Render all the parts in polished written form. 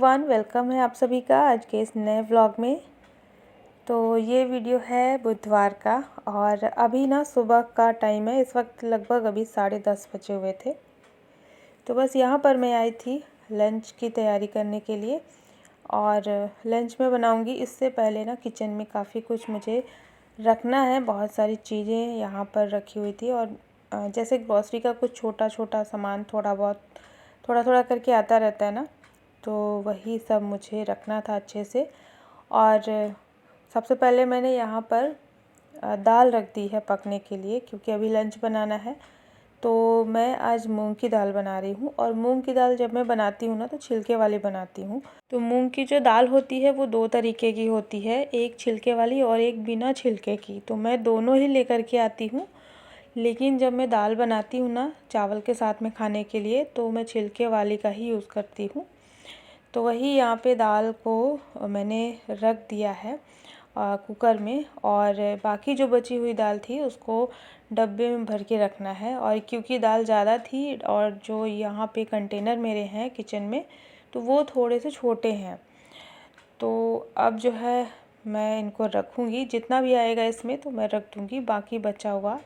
Everyone, welcome है आप सभी का आज के इस नए व्लॉग में। तो ये वीडियो है बुधवार का और अभी ना सुबह का टाइम है। इस वक्त लगभग अभी 10:30 बजे हुए थे। तो बस यहाँ पर मैं आई थी लंच की तैयारी करने के लिए और लंच में बनाऊंगी। इससे पहले ना किचन में काफ़ी कुछ मुझे रखना है, बहुत सारी चीज़ें यहाँ पर रखी हुई थी और जैसे ग्रॉसरी का कुछ छोटा छोटा सामान थोड़ा थोड़ा करके आता रहता है ना, तो वही सब मुझे रखना था अच्छे से। और सबसे पहले मैंने यहाँ पर दाल रख दी है पकने के लिए, क्योंकि अभी लंच बनाना है। तो मैं आज मूंग की दाल बना रही हूँ और मूंग की दाल जब मैं बनाती हूँ ना तो छिलके वाली बनाती हूँ। तो मूंग की जो दाल होती है वो 2 तरीके की होती है, एक छिलके वाली और एक बिना छिलके की। तो मैं दोनों ही लेकर के आती हूँ, लेकिन जब मैं दाल बनाती हूँ ना चावल के साथ में खाने के लिए, तो मैं छिलके वाली का ही यूज़ करती हूँ। तो वही यहाँ पे दाल को मैंने रख दिया है कुकर में, और बाकी जो बची हुई दाल थी उसको डब्बे में भर के रखना है। और क्योंकि दाल ज़्यादा थी और जो यहाँ पे कंटेनर मेरे हैं किचन में, तो वो थोड़े से छोटे हैं, तो अब जो है मैं इनको रखूँगी। जितना भी आएगा इसमें तो मैं रख दूँगी, बाकी बचा हुआ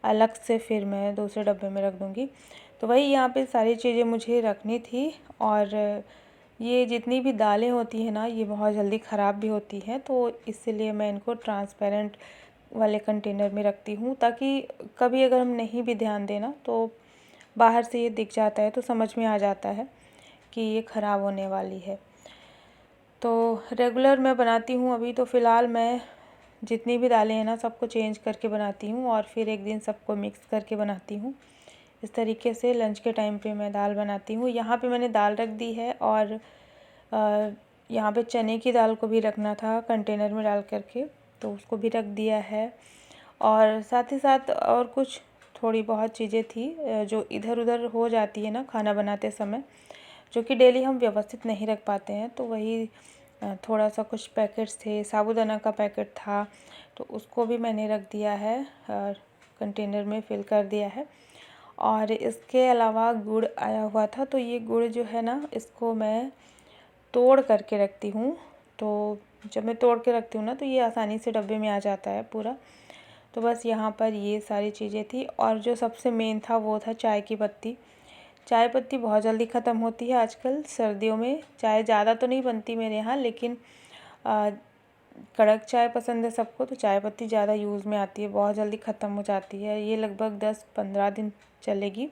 अलग से फिर मैं दूसरे डब्बे में रख दूँगी। तो वही यहाँ पे सारी चीज़ें मुझे रखनी थी। और ये जितनी भी दालें होती हैं ना, ये बहुत जल्दी ख़राब भी होती हैं, तो इसीलिए मैं इनको ट्रांसपेरेंट वाले कंटेनर में रखती हूँ, ताकि कभी अगर हम नहीं भी ध्यान देना तो बाहर से ये दिख जाता है तो समझ में आ जाता है कि ये ख़राब होने वाली है। तो रेगुलर मैं बनाती हूँ। अभी तो फ़िलहाल मैं जितनी भी दालें हैं ना सबको चेंज करके बनाती हूँ और फिर एक दिन सबको मिक्स करके बनाती हूँ। इस तरीके से लंच के टाइम पे मैं दाल बनाती हूँ। यहाँ पे मैंने दाल रख दी है और यहाँ पे चने की दाल को भी रखना था कंटेनर में डाल करके, तो उसको भी रख दिया है। और साथ ही साथ और कुछ थोड़ी बहुत चीज़ें थी जो इधर उधर हो जाती है ना खाना बनाते समय, जो कि डेली हम व्यवस्थित नहीं रख पाते हैं। तो वही थोड़ा सा कुछ पैकेट्स थे, साबूदाना का पैकेट था, तो उसको भी मैंने रख दिया है और कंटेनर में फिल कर दिया है। और इसके अलावा गुड़ आया हुआ था, तो ये गुड़ जो है ना इसको मैं तोड़ करके रखती हूँ। तो जब मैं तोड़ के रखती हूँ ना तो ये आसानी से डब्बे में आ जाता है पूरा। तो बस यहाँ पर ये सारी चीज़ें थी। और जो सबसे मेन था वो था चाय की पत्ती। चाय पत्ती बहुत जल्दी ख़त्म होती है आजकल सर्दियों में। चाय ज़्यादा तो नहीं बनती मेरे यहाँ, लेकिन कड़क चाय पसंद है सबको, तो चाय पत्ती ज़्यादा यूज़ में आती है, बहुत जल्दी ख़त्म हो जाती है। ये लगभग 10-15 दिन चलेगी,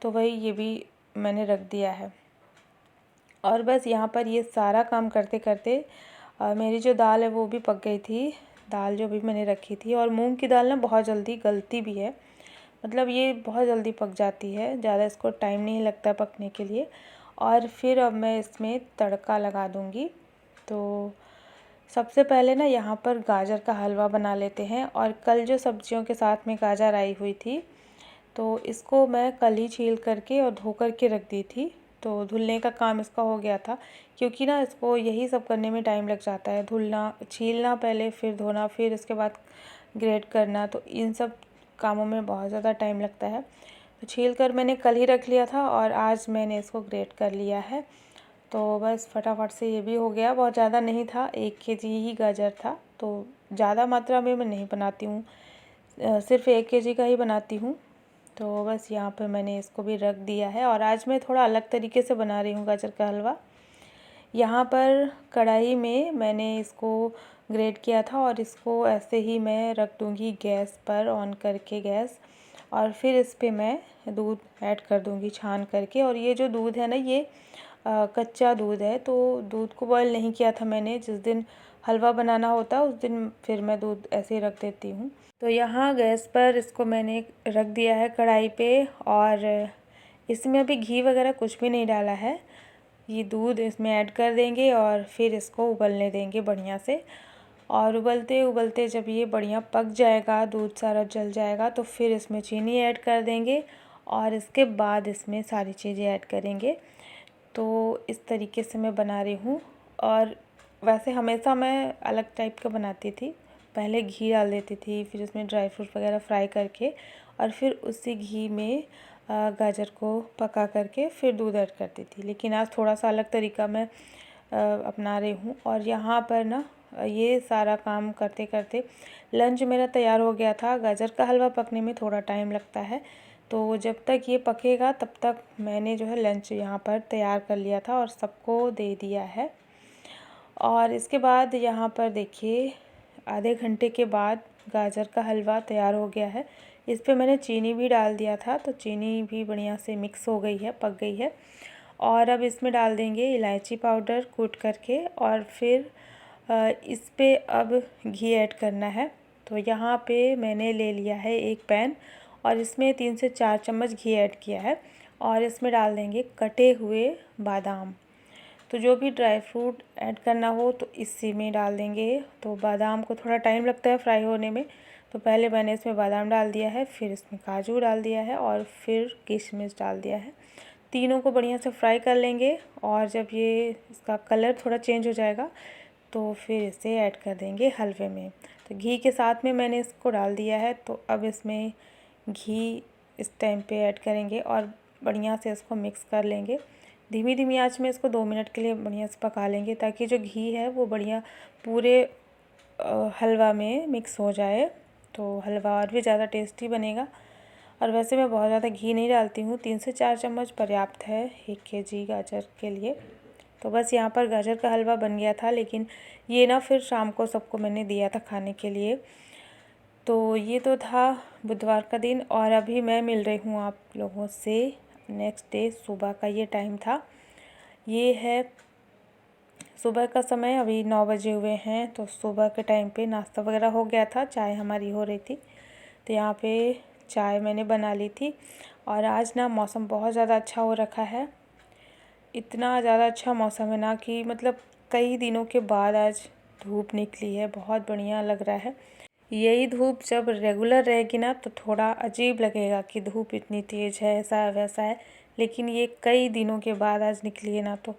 तो वही ये भी मैंने रख दिया है। और बस यहाँ पर ये सारा काम करते करते मेरी जो दाल है वो भी पक गई थी, दाल जो भी मैंने रखी थी। और मूंग की दाल ना बहुत जल्दी गलती भी है, मतलब ये बहुत जल्दी पक जाती है, ज़्यादा इसको टाइम नहीं लगता पकने के लिए। और फिर अब मैं इसमें तड़का लगा दूँगी। तो सबसे पहले ना यहाँ पर गाजर का हलवा बना लेते हैं। और कल जो सब्जियों के साथ में गाजर आई हुई थी, तो इसको मैं कल ही छील करके और धो करके रख दी थी। तो धुलने का काम इसका हो गया था, क्योंकि ना इसको यही सब करने में टाइम लग जाता है, धुलना, छीलना पहले, फिर धोना, फिर इसके बाद ग्रेट करना, तो इन सब कामों में बहुत ज़्यादा टाइम लगता है। तो छील कर मैंने कल ही रख लिया था और आज मैंने इसको ग्रेट कर लिया है। तो बस फटाफट से ये भी हो गया। बहुत ज़्यादा नहीं था, 1 केजी ही गाजर था, तो ज़्यादा मात्रा में मैं नहीं बनाती हूँ, सिर्फ 1 केजी का ही बनाती हूँ। तो बस यहाँ पर मैंने इसको भी रख दिया है। और आज मैं थोड़ा अलग तरीके से बना रही हूँ गाजर का हलवा। यहाँ पर कढ़ाई में मैंने इसको ग्रेट किया था और इसको ऐसे ही मैं रख दूँगी गैस पर ऑन करके गैस, और फिर इस पे मैं दूध ऐड कर दूँगी छान करके। और ये जो दूध है ना, ये कच्चा दूध है, तो दूध को बॉयल नहीं किया था मैंने। जिस दिन हलवा बनाना होता है उस दिन फिर मैं दूध ऐसे ही रख देती हूँ। तो यहाँ गैस पर इसको मैंने रख दिया है कढ़ाई पे, और इसमें अभी घी वगैरह कुछ भी नहीं डाला है। ये दूध इसमें ऐड कर देंगे और फिर इसको उबलने देंगे बढ़िया से। और उबलते उबलते जब ये बढ़िया पक जाएगा, दूध सारा जल जाएगा, तो फिर इसमें चीनी ऐड कर देंगे और इसके बाद इसमें सारी चीज़ें ऐड करेंगे। तो इस तरीके से मैं बना रही हूँ। और वैसे हमेशा मैं अलग टाइप का बनाती थी, पहले घी डाल देती थी, फिर उसमें ड्राई फ्रूट वगैरह फ्राई करके, और फिर उसी घी में गाजर को पका करके फिर दूध ऐड करती थी, लेकिन आज थोड़ा सा अलग तरीका मैं अपना रही हूँ। और यहाँ पर ना ये सारा काम करते करते लंच मेरा तैयार हो गया था। गाजर का हलवा पकने में थोड़ा टाइम लगता है, तो जब तक ये पकेगा तब तक मैंने जो है लंच यहाँ पर तैयार कर लिया था और सबको दे दिया है। और इसके बाद यहाँ पर देखिए आधे घंटे के बाद गाजर का हलवा तैयार हो गया है। इस पे मैंने चीनी भी डाल दिया था, तो चीनी भी बढ़िया से मिक्स हो गई है, पक गई है। और अब इसमें डाल देंगे इलायची पाउडर कूट करके, और फिर इस पे अब घी ऐड करना है। तो यहाँ पे मैंने ले लिया है एक पैन और इसमें 3 से 4 चम्मच घी ऐड किया है, और इसमें डाल देंगे कटे हुए बादाम। तो जो भी ड्राई फ्रूट ऐड करना हो तो इसी में डाल देंगे। तो बादाम को थोड़ा टाइम लगता है फ्राई होने में, तो पहले मैंने इसमें बादाम डाल दिया है, फिर इसमें काजू डाल दिया है और फिर किशमिश डाल दिया है। तीनों को बढ़िया से फ्राई कर लेंगे, और जब ये इसका कलर थोड़ा चेंज हो जाएगा तो फिर इसे ऐड कर देंगे हलवे में। तो घी के साथ में मैंने इसको डाल दिया है, तो अब इसमें घी इस टाइम पे ऐड करेंगे और बढ़िया से इसको मिक्स कर लेंगे। धीमी धीमी आंच में इसको 2 मिनट के लिए बढ़िया से पका लेंगे, ताकि जो घी है वो बढ़िया पूरे हलवा में मिक्स हो जाए, तो हलवा और भी ज़्यादा टेस्टी बनेगा। और वैसे मैं बहुत ज़्यादा घी नहीं डालती हूँ, 3 से 4 चम्मच पर्याप्त है 1 केजी गाजर के लिए। तो बस यहाँ पर गाजर का हलवा बन गया था, लेकिन ये ना फिर शाम को सबको मैंने दिया था खाने के लिए। तो ये तो था बुधवार का दिन, और अभी मैं मिल रही हूँ आप लोगों से नेक्स्ट डे। सुबह का ये टाइम था, ये है सुबह का समय, अभी 9 बजे हुए हैं। तो सुबह के टाइम पे नाश्ता वगैरह हो गया था, चाय हमारी हो रही थी, तो यहाँ पे चाय मैंने बना ली थी। और आज ना मौसम बहुत ज़्यादा अच्छा हो रखा है, इतना ज़्यादा अच्छा मौसम है ना कि मतलब कई दिनों के बाद आज धूप निकली है, बहुत बढ़िया लग रहा है। यही धूप जब रेगुलर रहेगी ना तो थोड़ा अजीब लगेगा कि धूप इतनी तेज़ है, ऐसा है वैसा है, लेकिन ये कई दिनों के बाद आज निकली है ना, तो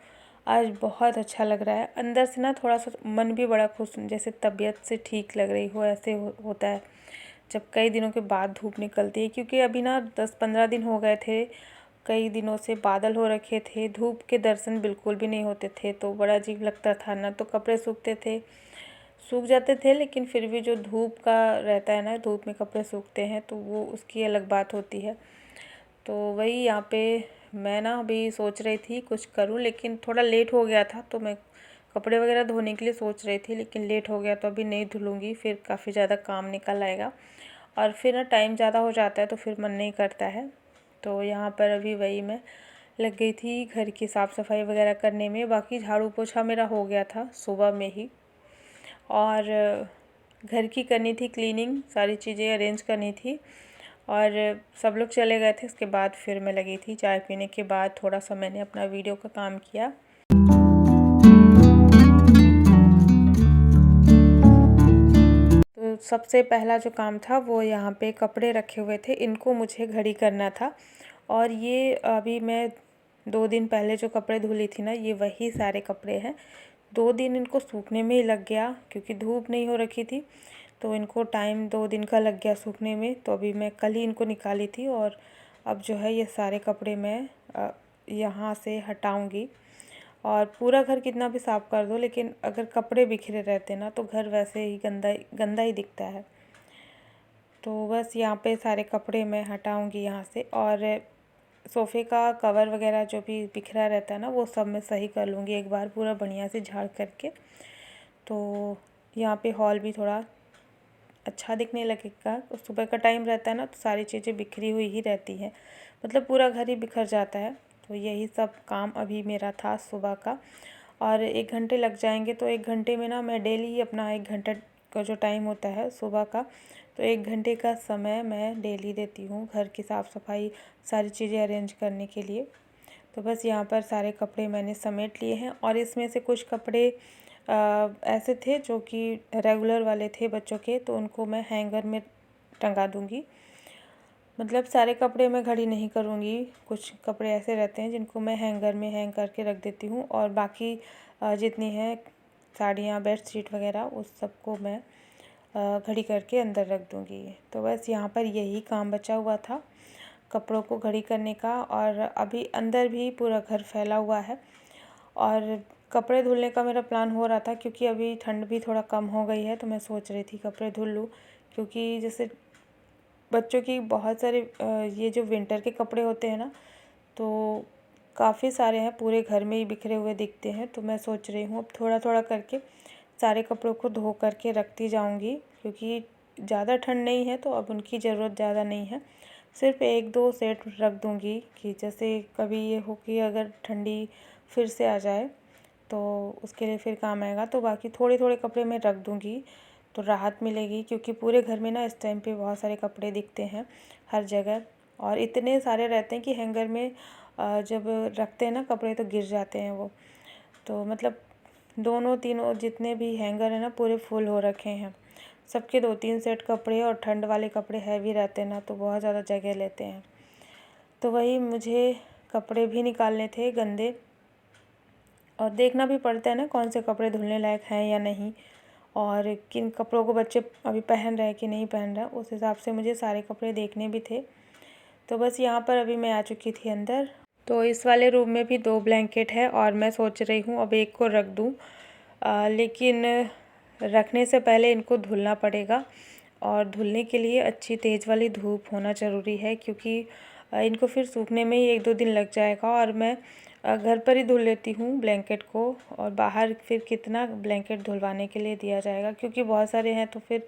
आज बहुत अच्छा लग रहा है। अंदर से ना थोड़ा सा मन भी बड़ा खुश, जैसे तबीयत से ठीक लग रही हो, ऐसे होता है जब कई दिनों के बाद धूप निकलती है। क्योंकि अभी ना 10-15 दिन हो गए थे, कई दिनों से बादल हो रखे थे, धूप के दर्शन बिल्कुल भी नहीं होते थे, तो बड़ा अजीब लगता था ना। तो कपड़े सूखते थे, सूख जाते थे, लेकिन फिर भी जो धूप का रहता है ना, धूप में कपड़े सूखते हैं तो वो उसकी अलग बात होती है। तो वही यहाँ पे मैं ना अभी सोच रही थी कुछ करूँ, लेकिन थोड़ा लेट हो गया था, तो मैं कपड़े वगैरह धोने के लिए सोच रही थी, लेकिन लेट हो गया तो अभी नहीं धुलूँगी, फिर काफ़ी ज़्यादा काम निकल आएगा और फिर ना टाइम ज़्यादा हो जाता है तो फिर मन नहीं करता है। तो यहाँ पर अभी वही मैं लग गई थी घर की साफ़ सफाई वगैरह करने में। बाकी झाड़ू पोछा मेरा हो गया था सुबह में ही, और घर की करनी थी क्लीनिंग, सारी चीज़ें अरेंज करनी थी, और सब लोग चले गए थे। उसके बाद फिर मैं लगी थी, चाय पीने के बाद थोड़ा सा मैंने अपना वीडियो का काम किया। तो सबसे पहला जो काम था वो यहाँ पे कपड़े रखे हुए थे, इनको मुझे घड़ी करना था। और ये अभी मैं 2 दिन पहले जो कपड़े धुली थी ना, ये वही सारे कपड़े हैं। 2 दिन इनको सूखने में ही लग गया, क्योंकि धूप नहीं हो रखी थी, तो इनको टाइम 2 दिन का लग गया सूखने में। तो अभी मैं कल ही इनको निकाली थी, और अब जो है ये सारे कपड़े मैं यहाँ से हटाऊँगी। और पूरा घर कितना भी साफ़ कर दो, लेकिन अगर कपड़े बिखरे रहते ना तो घर वैसे ही गंदा गंदा ही दिखता है। तो बस यहाँ पे सारे कपड़े मैं हटाऊँगी यहाँ से, और सोफ़े का कवर वगैरह जो भी बिखरा रहता है ना, वो सब मैं सही कर लूँगी एक बार पूरा बढ़िया से झाड़ करके। तो यहाँ पे हॉल भी थोड़ा अच्छा दिखने लगेगा। सुबह का टाइम रहता है ना, तो सारी चीज़ें बिखरी हुई ही रहती हैं, मतलब पूरा घर ही बिखर जाता है। तो यही सब काम अभी मेरा था सुबह का, और 1 घंटे लग जाएंगे। तो 1 घंटे में ना मैं डेली ही अपना 1 घंटा का जो टाइम होता है सुबह का, तो 1 घंटे का समय मैं डेली देती हूँ घर की साफ़ सफाई, सारी चीज़ें अरेंज करने के लिए। तो बस यहाँ पर सारे कपड़े मैंने समेट लिए हैं, और इसमें से कुछ कपड़े ऐसे थे जो कि रेगुलर वाले थे बच्चों के, तो उनको मैं हैंगर में टंगा दूँगी। मतलब सारे कपड़े मैं घड़ी नहीं करूँगी, कुछ कपड़े ऐसे रहते हैं जिनको मैं हैंगर में हैंग करके रख देती हूँ, और बाकी जितनी हैं साड़ियाँ, बेडशीट वगैरह, उस सबको मैं घड़ी करके अंदर रख दूँगी। तो बस यहाँ पर यही काम बचा हुआ था। कपड़ों को घड़ी करने का। और अभी अंदर भी पूरा घर फैला हुआ है और कपड़े धुलने का मेरा प्लान हो रहा था, क्योंकि अभी ठंड भी थोड़ा कम हो गई है, तो मैं सोच रही थी कपड़े धुल लूँ। क्योंकि जैसे बच्चों की बहुत सारे ये जो विंटर के कपड़े होते हैं ना, तो काफ़ी सारे हैं, पूरे घर में ही बिखरे हुए दिखते हैं। तो मैं सोच रही हूँ अब थोड़ा थोड़ा करके सारे कपड़ों को धो करके रखती जाऊँगी, क्योंकि ज़्यादा ठंड नहीं है तो अब उनकी ज़रूरत ज़्यादा नहीं है। सिर्फ 1-2 सेट रख दूँगी कि जैसे कभी ये हो कि अगर ठंडी फिर से आ जाए तो उसके लिए फिर काम आएगा। तो बाकी थोड़े थोड़े कपड़े मैं रख दूँगी तो राहत मिलेगी, क्योंकि पूरे घर में ना इस टाइम पे बहुत सारे कपड़े दिखते हैं हर जगह, और इतने सारे रहते हैं कि हैंगर में जब रखते हैं ना कपड़े तो गिर जाते हैं वो। तो मतलब दोनों तीनों जितने भी हैंगर हैं ना पूरे फुल हो रखे हैं, सबके 2-3 सेट कपड़े, और ठंड वाले कपड़े हैवी रहते हैं ना तो बहुत ज़्यादा जगह लेते हैं। तो वही मुझे कपड़े भी निकालने थे गंदे, और देखना भी पड़ता है ना कौन से कपड़े धुलने लायक हैं या नहीं, और किन कपड़ों को बच्चे अभी पहन रहे हैं कि नहीं पहन रहे, उस हिसाब से मुझे सारे कपड़े देखने भी थे। तो बस यहाँ पर अभी मैं आ चुकी थी अंदर। तो इस वाले रूम में भी 2 ब्लैंकेट है और मैं सोच रही हूँ अब एक को रख दूँ, लेकिन रखने से पहले इनको धुलना पड़ेगा, और धुलने के लिए अच्छी तेज़ वाली धूप होना ज़रूरी है, क्योंकि इनको फिर सूखने में ही 1-2 दिन लग जाएगा। और मैं घर पर ही धुल लेती हूँ ब्लैंकेट को, और बाहर फिर कितना ब्लैंकेट धुलवाने के लिए दिया जाएगा, क्योंकि बहुत सारे हैं तो फिर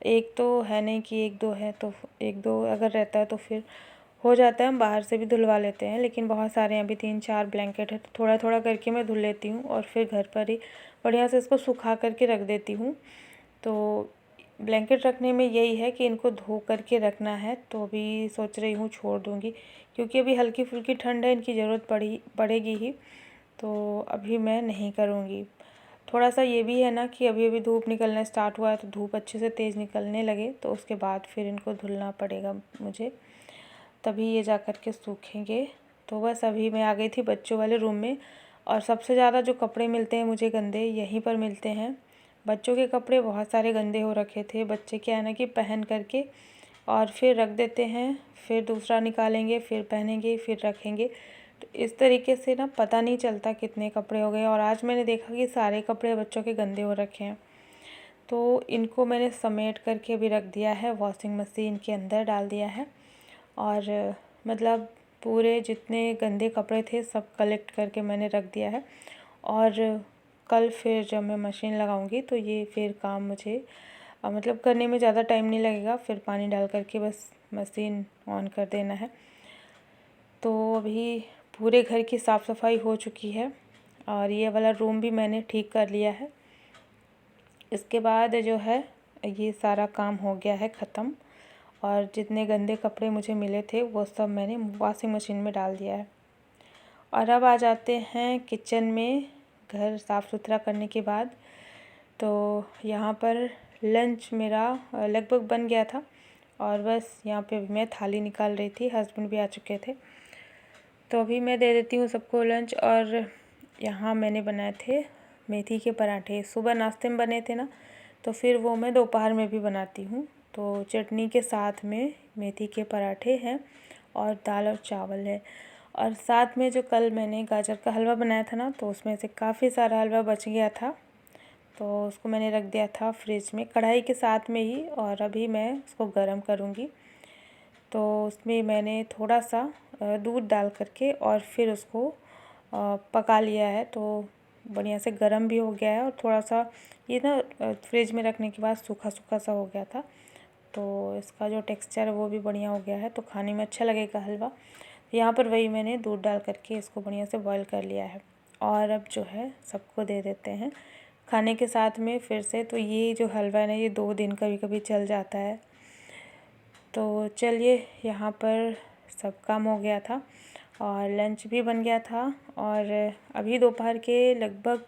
एक तो है नहीं कि 1-2 है, तो 1-2 अगर रहता है तो फिर हो जाता है, हम बाहर से भी धुलवा लेते हैं। लेकिन बहुत सारे हैं, अभी 3-4 ब्लैंकेट है, तो थोड़ा थोड़ा करके मैं धुल लेती हूँ और फिर घर पर ही बढ़िया से इसको सुखा करके रख देती हूँ। तो ब्लैंकेट रखने में यही है कि इनको धो करके रखना है। तो अभी सोच रही हूँ छोड़ दूँगी, क्योंकि अभी हल्की फुल्की ठंड है, इनकी ज़रूरत पड़ेगी ही, तो अभी मैं नहीं करूँगी। थोड़ा सा ये भी है ना कि अभी अभी धूप निकलना स्टार्ट हुआ है, तो धूप अच्छे से तेज़ निकलने लगे तो उसके बाद फिर इनको धुलना पड़ेगा मुझे, तभी ये जा कर के सूखेंगे। तो बस अभी मैं आ गई थी बच्चों वाले रूम में, और सबसे ज़्यादा जो कपड़े मिलते हैं मुझे गंदे यहीं पर मिलते हैं। बच्चों के कपड़े बहुत सारे गंदे हो रखे थे। बच्चे क्या है ना कि पहन करके और फिर रख देते हैं, फिर दूसरा निकालेंगे, फिर पहनेंगे, फिर रखेंगे। तो इस तरीके से ना पता नहीं चलता कितने कपड़े हो गए, और आज मैंने देखा कि सारे कपड़े बच्चों के गंदे हो रखे हैं। तो इनको मैंने समेट करके भी रख दिया है, वॉशिंग मशीन के अंदर डाल दिया है, और मतलब पूरे जितने गंदे कपड़े थे सब कलेक्ट करके मैंने रख दिया है। और कल फिर जब मैं मशीन लगाऊंगी तो ये फिर काम मुझे मतलब करने में ज़्यादा टाइम नहीं लगेगा, फिर पानी डाल करके बस मशीन ऑन कर देना है। तो अभी पूरे घर की साफ़ सफाई हो चुकी है, और ये वाला रूम भी मैंने ठीक कर लिया है। इसके बाद जो है ये सारा काम हो गया है ख़त्म, और जितने गंदे कपड़े मुझे मिले थे वो सब मैंने वॉशिंग मशीन में डाल दिया है। और अब आ जाते हैं किचन में घर साफ़ सुथरा करने के बाद। तो यहाँ पर लंच मेरा लगभग बन गया था, और बस यहाँ पे मैं थाली निकाल रही थी, हस्बैंड भी आ चुके थे। तो अभी मैं दे देती हूँ सबको लंच। और यहाँ मैंने बनाए थे मेथी के पराठे, सुबह नाश्ते में बने थे ना, तो फिर वो मैं दोपहर में भी बनाती हूँ। तो चटनी के साथ में मेथी के पराठे हैं, और दाल और चावल है। और साथ में जो कल मैंने गाजर का हलवा बनाया था ना, तो उसमें से काफ़ी सारा हलवा बच गया था, तो उसको मैंने रख दिया था फ्रिज में कढ़ाई के साथ में ही, और अभी मैं उसको गर्म करूँगी। तो उसमें मैंने थोड़ा सा दूध डाल करके और फिर उसको पका लिया है, तो बढ़िया से गर्म भी हो गया है, और थोड़ा सा ये ना फ्रिज में रखने के बाद सूखा सूखा सा हो गया था, तो इसका जो टेक्सचर है वो भी बढ़िया हो गया है, तो खाने में अच्छा लगेगा हलवा। यहाँ पर वही मैंने दूध डाल करके इसको बढ़िया से बॉईल कर लिया है, और अब जो है सबको दे देते हैं खाने के साथ में फिर से। तो ये जो हलवा है ना ये 2 दिन कभी कभी चल जाता है। तो चलिए, यहाँ पर सब काम हो गया था और लंच भी बन गया था, और अभी दोपहर के लगभग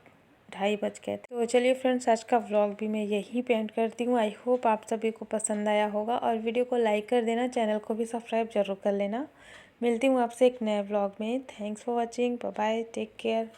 2:30 बज गए थे। तो चलिए फ्रेंड्स, आज का व्लॉग भी मैं यहीं पे एंड करती हूँ। आई होप आप सभी को पसंद आया होगा, और वीडियो को लाइक कर देना, चैनल को भी सब्सक्राइब जरूर कर लेना। मिलती हूँ आपसे एक नए व्लॉग में। Thanks for watching, bye bye, take care.